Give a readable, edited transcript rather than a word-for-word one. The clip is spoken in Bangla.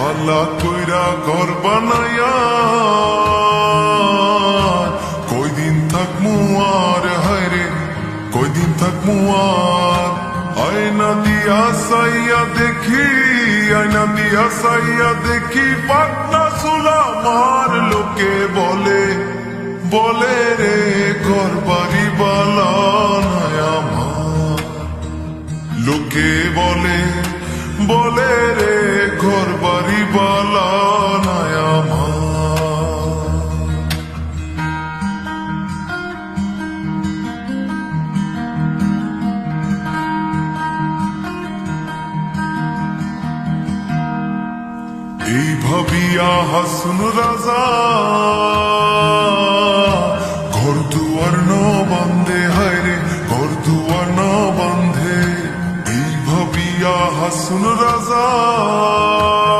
ভালা কইরা ঘর বানায়া কয়দিন থাকমু আর হায়রে কয়দিন থাকমু আর আয়না দিয়া সাইয়া দেখি আয়না দিয়া সাইয়া দেখি পাটনা চুলা মার লোকে বলে বলে রে ঘর বাড়ি বালা নাই আমার লোকে বলে বলে রে ঘর বাড়ি বালা নাই আমার এই ভাবিয়া হাসুন রাজা ঘর দুয়ার ন বান্ধে হায়রে ঘর দুয়ার ন বান্ধে এই ভাবিয়া হাসুন রাজা